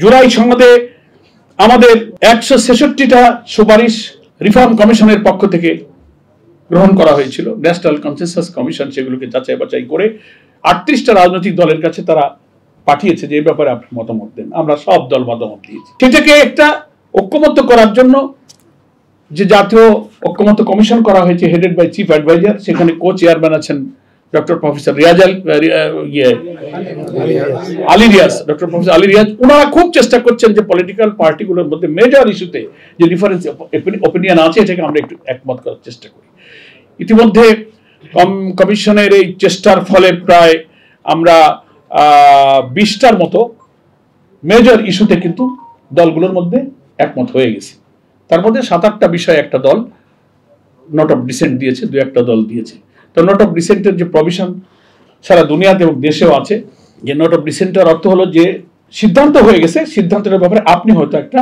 জুলাই সনদে আমাদের 166টা সুপারিশ রিফর্ম কমিশনের পক্ষ থেকে গ্রহণ করা হয়েছিল। ন্যাশনাল কনসেনসাস কমিশন সেগুলোকে যাচাই বাছাই করে 38টা রাজনৈতিক দলের কাছে তারা পাঠিয়েছে যে এই ব্যাপারে আপনি মতামত দেন। আমরা সব দল মতামত দিয়েছি। সেটাকে একটা ঐক্যমত্য করার জন্য যে জাতীয় ঐক্যমত্য কমিশন করা হয়েছে হেডেড বাই চিফ অ্যাডভাইজার, সেখানে কো চেয়ারম্যান আছেন ডক্টর প্রফেসর আলী রিয়াজ। ওনারা খুব চেষ্টা করছেন যে পলিটিক্যাল পার্টিগুলোর মধ্যে মেজর ইস্যুতে যে ডিফারেন্স ওপিনিয়ন আছে এটাকে আমরা একটু একমত করার চেষ্টা করি। ইতিমধ্যে কমিশনের এই চেষ্টার ফলে প্রায় আমরা 20টার মতো মেজর ইস্যুতে কিন্তু দলগুলোর মধ্যে একমত হয়ে গেছে। তার মধ্যে 7-8টা বিষয়ে একটা দল নোট অফ ডিসেন্ট দিয়েছে, 2-1টা দল দিয়েছে। তো নোট অফ ডিসেন্টের যে প্রভিশন সারা দুনিয়াতে এবং দেশেও আছে, যে নোট অফ ডিসেন্টের অর্থ হলো যে সিদ্ধান্ত হয়ে গেছে, সিদ্ধান্তের ব্যাপারে আপনি হয়তো একটা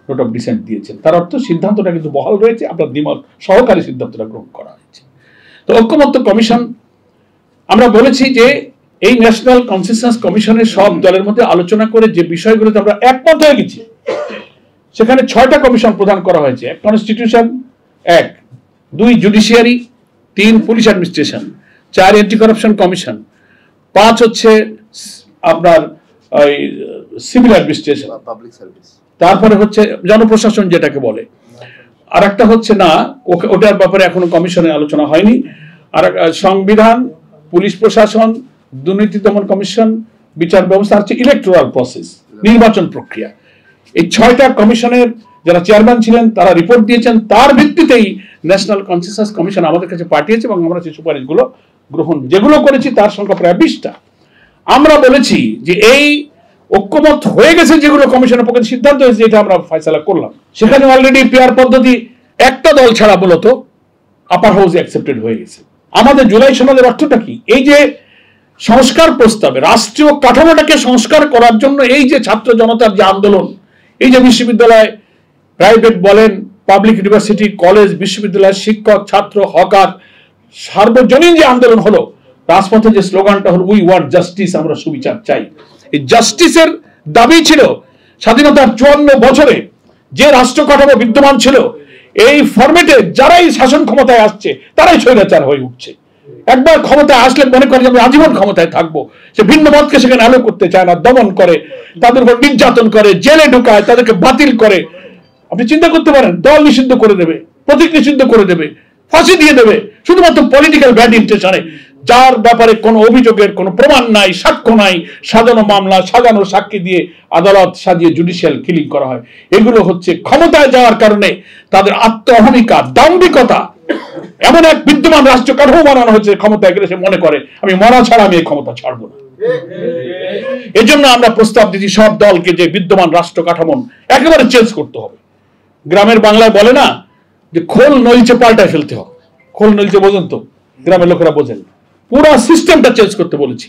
নোট অফ ডিসেন্ট দিয়েছেন, তার অর্থ সিদ্ধান্তটা কিন্তু বহাল রয়েছে, আপনার দ্বিমত সহকারী সিদ্ধান্তটা গ্রহণ করা হয়েছে। তো ঐক্যমত্য কমিশন আমরা বলেছি যে এই ন্যাশনাল কনসেনসাস কমিশনের সব দলের মধ্যে আলোচনা করে যে বিষয়গুলোতে আমরা একমত হয়ে গেছি, সেখানে 6টা কমিশন প্রদান করা হয়েছে। 1 constitution, 1, 2 judiciary, 3 police administration, 4 anti corruption commission, 5 হচ্ছে আপনার সিভিল অ্যাডমিনিস্ট্রেশন, পাবলিক সার্ভিস, তারপরে হচ্ছে জনপ্রশাসন যেটাকে বলে, আর একটা হচ্ছে না ওটার ব্যাপারে এখনো কমিশনে আলোচনা হয়নি, আর সংবিধান, পুলিশ প্রশাসন, দুর্নীতি দমন কমিশন, বিচার ব্যবস্থা, হচ্ছে ইলেকটোরাল প্রসেস, নির্বাচন প্রক্রিয়া। এই 6টা কমিশনের যারা চেয়ারম্যান ছিলেন তারা রিপোর্ট দিয়েছেন, তার ভিত্তিতেই ন্যাশনাল কনসেনসাস কমিশন আমাদের কাছে পাঠিয়েছে এবং আমরা সেই সুপারিশগুলো গ্রহণ যেগুলো করেছি তার সংখ্যা প্রায় 20টা। আমরা বলেছি যে এই ঐক্যমত হয়ে গেছে যেগুলো কমিশনের পক্ষে সিদ্ধান্ত হয়েছে, এটা আমরা ফয়সালা করলাম। সেখানে অলরেডি পেয়ার পদ্ধতি একটা দল ছাড়া মূলত আপার হাউসে অ্যাকসেপ্টেড হয়ে গেছে। আমাদের জুলাই সনদের অর্থটা কি? এই যে সংস্কার প্রস্তাবে রাষ্ট্রীয় কাঠামোটাকে সংস্কার করার জন্য এই যে ছাত্র জনতার যে আন্দোলন, এই যে বিশ্ববিদ্যালয়, প্রাইভেট বলেন, পাবলিক ইউনিভার্সিটি, কলেজ, বিশ্ববিদ্যালয়, শিক্ষক, ছাত্র, হকার, সার্বজনীন যে আন্দোলন হলো, রাজপথে যে স্লোগানটা হলো উই ওয়ান্ট জাস্টিস, আমরা সুবিচার চাই। এই জাস্টিসের দাবি ছিল স্বাধীনতার 54 বছরে যে রাষ্ট্র কাঠামো বিদ্যমান ছিল, এই ফরম্যাটে যারাই শাসন ক্ষমতায় আসছে তারাই স্বৈরাচার হয়ে উঠছে। একবার ক্ষমতায় আসলে মনে করে যে আমি আজীবন ক্ষমতায় থাকবো, সে ভিন্ন মতকে সেখানে আলো করতে চায় না, দমন করে, তাদের উপর নির্যাতন করে, জেলে ঢুকায়, তাদেরকে বাতিল করে। আপনি চিন্তা করতে পারেন, দল নিষিদ্ধ করে দেবে, প্রতীক নিষিদ্ধ করে দেবে, ফাঁসি দিয়ে দেবে, শুধুমাত্র পলিটিক্যাল ব্যাড ইন্টেনশনে, যার ব্যাপারে কোনো অভিযোগের কোনো প্রমাণ নাই, সাক্ষ্য নাই, সাজানো মামলা, সাজানো সাক্ষী দিয়ে আদালত সাজিয়ে জুডিশিয়াল কিলিং করা হয়। এগুলো হচ্ছে ক্ষমতায় যাওয়ার কারণে তাদের আত্ম অহমিকা, দাম্ভিকতা, এমন এক বিদ্যমান রাষ্ট্র কাঠামো বানানো হচ্ছে, ক্ষমতায় গেলে সে মনে করে আমি মরা ছাড়া আমি এই ক্ষমতা ছাড়বো না। এজন্য আমরা প্রস্তাব দিচ্ছি সব দলকে যে বিদ্যমান রাষ্ট্র কাঠামো একেবারে চেঞ্জ করতে হবে। গ্রামের বাংলায় বলে না যে খোল নলছে পাল্টায় ফেলতে হবে। খোল নলছে বোঝেন তো? গ্রামের লোকেরা বোঝেন। পুরো সিস্টেমটা চেঞ্জ করতে বলেছি।